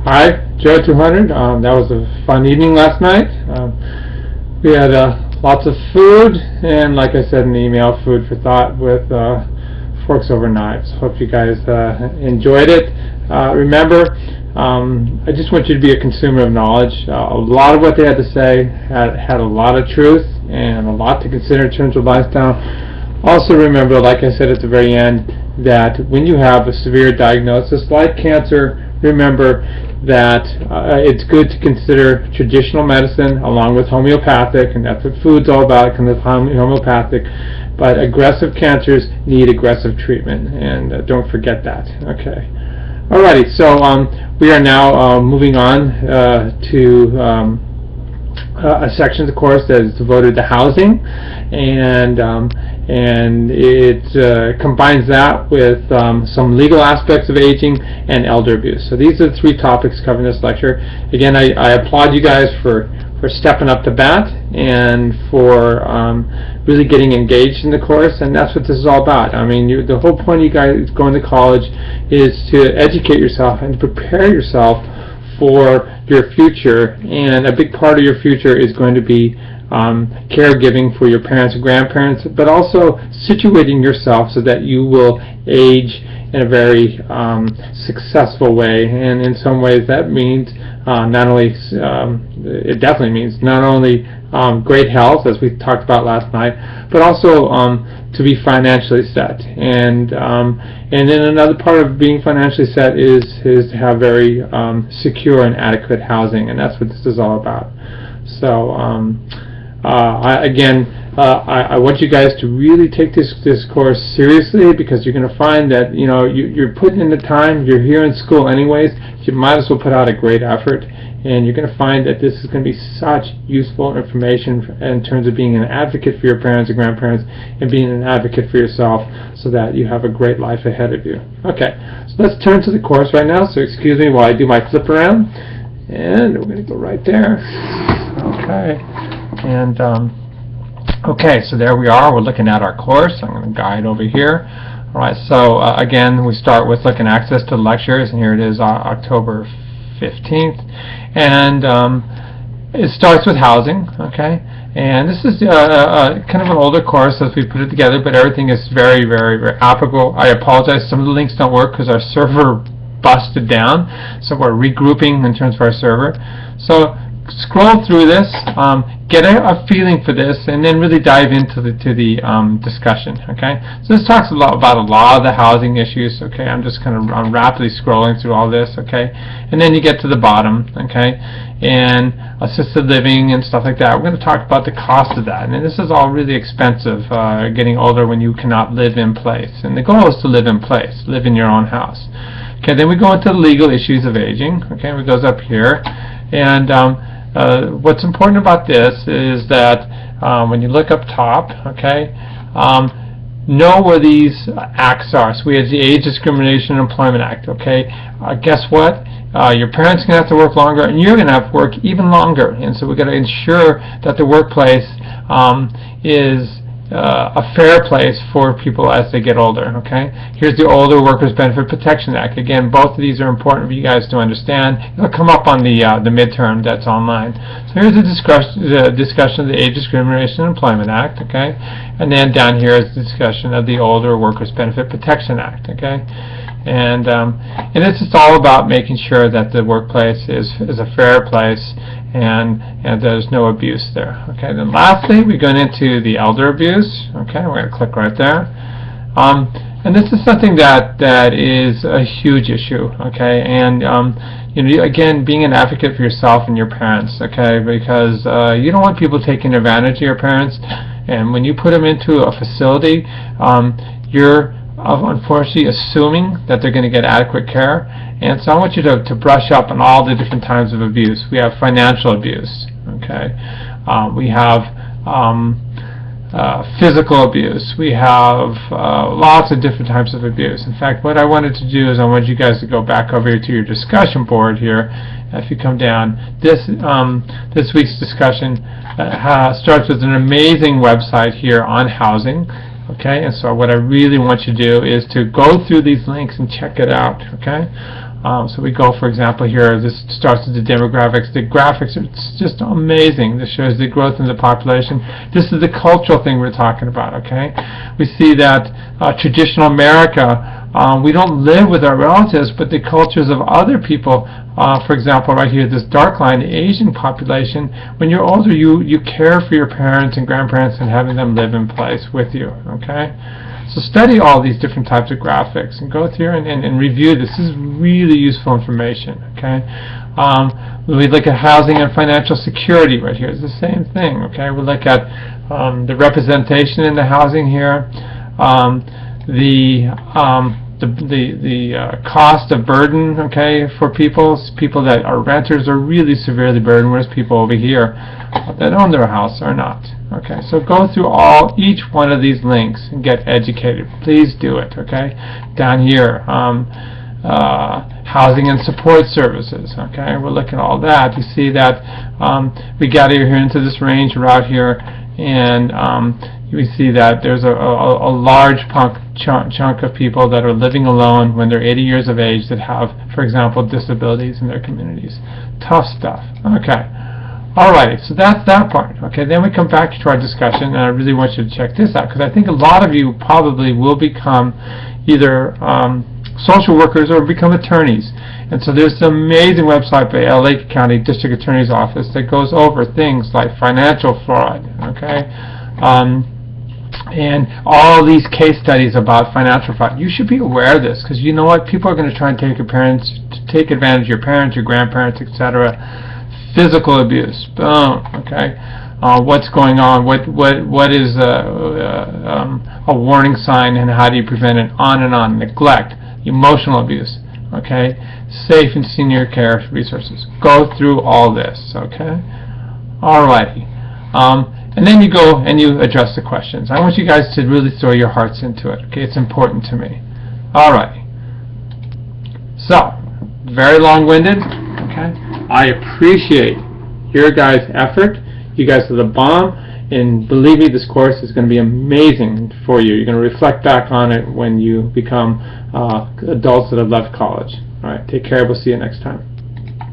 Hi, Joe 200. That was a fun evening last night. We had lots of food, and like I said in the email, food for thought with forks over knives. Hope you guys enjoyed it. Remember, I just want you to be a consumer of knowledge. A lot of what they had to say had a lot of truth and a lot to consider in terms of lifestyle. Also remember, like I said at the very end, that when you have a severe diagnosis like cancer, remember that it's good to consider traditional medicine along with homeopathic, and that's what food's all about, kind of homeopathic. But aggressive cancers need aggressive treatment, and don't forget that. Okay. Alrighty, so we are now moving on to a section of the course that is devoted to housing, and it combines that with some legal aspects of aging and elder abuse. So these are the three topics covered in this lecture. Again, I applaud you guys for stepping up to bat and for really getting engaged in the course, and that's what this is all about. I mean, the whole point of you guys going to college is to educate yourself and prepare yourself for your future, and a big part of your future is going to be caregiving for your parents and grandparents, but also situating yourself so that you will age in a very successful way. And in some ways that means not only, it definitely means not only great health, as we talked about last night, but also to be financially set. And then another part of being financially set is to have very secure and adequate housing, and that's what this is all about. So I want you guys to really take this course seriously, because you're going to find that you're putting in the time. You're here in school anyways. You might as well put out a great effort, and you're going to find that this is going to be such useful information in terms of being an advocate for your parents and grandparents and being an advocate for yourself, so that you have a great life ahead of you. Okay, so let's turn to the course right now. So excuse me while I do my flip around, and we're going to go right there. Okay, and okay, so there we are. We're looking at our course. I'm going to guide over here. All right, so again, we start with looking at access to the lectures, and here it is, October 15th, and it starts with housing. Okay, and this is kind of an older course as we put it together, but everything is very, very, very applicable. I apologize, some of the links don't work because our server busted down, so we're regrouping in terms of our server. So scroll through this, get a feeling for this, and then really dive into the discussion. Okay, so this talks about a lot of the housing issues. Okay, I'm just kind of rapidly scrolling through all this. Okay, and then you get to the bottom. Okay, and assisted living and stuff like that. We're going to talk about the cost of that, and this is all really expensive. Getting older when you cannot live in place, and the goal is to live in place, live in your own house. Okay, then we go into the legal issues of aging. Okay, it goes up here, and what's important about this is that when you look up top, okay, know where these acts are. So we have the Age Discrimination and Employment Act. Okay, guess what? Your parents are going to have to work longer, and you're going to have to work even longer. And so we've got to ensure that the workplace is a fair place for people as they get older. Okay, here's the Older Workers Benefit Protection Act. Again, both of these are important for you guys to understand. It'll come up on the midterm that's online. So here's the discussion of the Age Discrimination and Employment Act. Okay, and then down here is the discussion of the Older Workers Benefit Protection Act. Okay, and this is all about making sure that the workplace is a fair place, and there's no abuse there. Okay, then lastly, we're going into the elder abuse. Okay, we're going to click right there. And this is something that is a huge issue. Okay, and again, being an advocate for yourself and your parents. Okay, because you don't want people taking advantage of your parents, and when you put them into a facility, you're unfortunately assuming that they're going to get adequate care. And so I want you to brush up on all the different types of abuse. We have financial abuse. Okay, we have physical abuse. We have lots of different types of abuse. In fact, what I wanted to do is I wanted you guys to go back over here to your discussion board here. If you come down, this week's discussion starts with an amazing website here on housing. Okay, and so what I really want you to do is to go through these links and check it out. Okay, So we go, for example, here, this starts with the demographics. The graphics are just amazing. This shows the growth in the population. This is the cultural thing we're talking about, okay? We see that traditional America, we don't live with our relatives, but the cultures of other people, for example, right here, this dark line, the Asian population, when you're older, you care for your parents and grandparents and having them live in place with you, okay? So study all these different types of graphics and go through and review this. This is really useful information, okay? We look at housing and financial security right here. It's the same thing, okay? We look at the representation in the housing here, the cost of burden, okay, for people that are renters are really severely burdened, whereas people over here that own their house are not. Okay, so go through each one of these links and get educated. Please do it, okay? Down here, housing and support services, okay? We'll look at all that. You see that we got here into this range right here, and we see that there's a large chunk of people that are living alone when they're 80 years of age that have, for example, disabilities in their communities. Tough stuff. Okay. Alrighty, so that's that part. Okay, then we come back to our discussion, and I really want you to check this out, because I think a lot of you probably will become either social workers or become attorneys. And so there's an amazing website by LA County District Attorney's Office that goes over things like financial fraud, okay? And all these case studies about financial fraud. You should be aware of this, because you know what? People are going to try and take advantage of your parents, your grandparents, etc. Physical abuse, boom, okay? What's going on? What is a warning sign, and how do you prevent it? On and on. Neglect, emotional abuse, okay? Safe and senior care resources. Go through all this, okay? Alrighty. And then you go and you address the questions. I want you guys to really throw your hearts into it, okay? It's important to me. Alrighty. So, very long-winded, okay? I appreciate your guys' effort. You guys are the bomb, and believe me, this course is going to be amazing for you. You're going to reflect back on it when you become adults that have left college. All right, take care. We'll see you next time.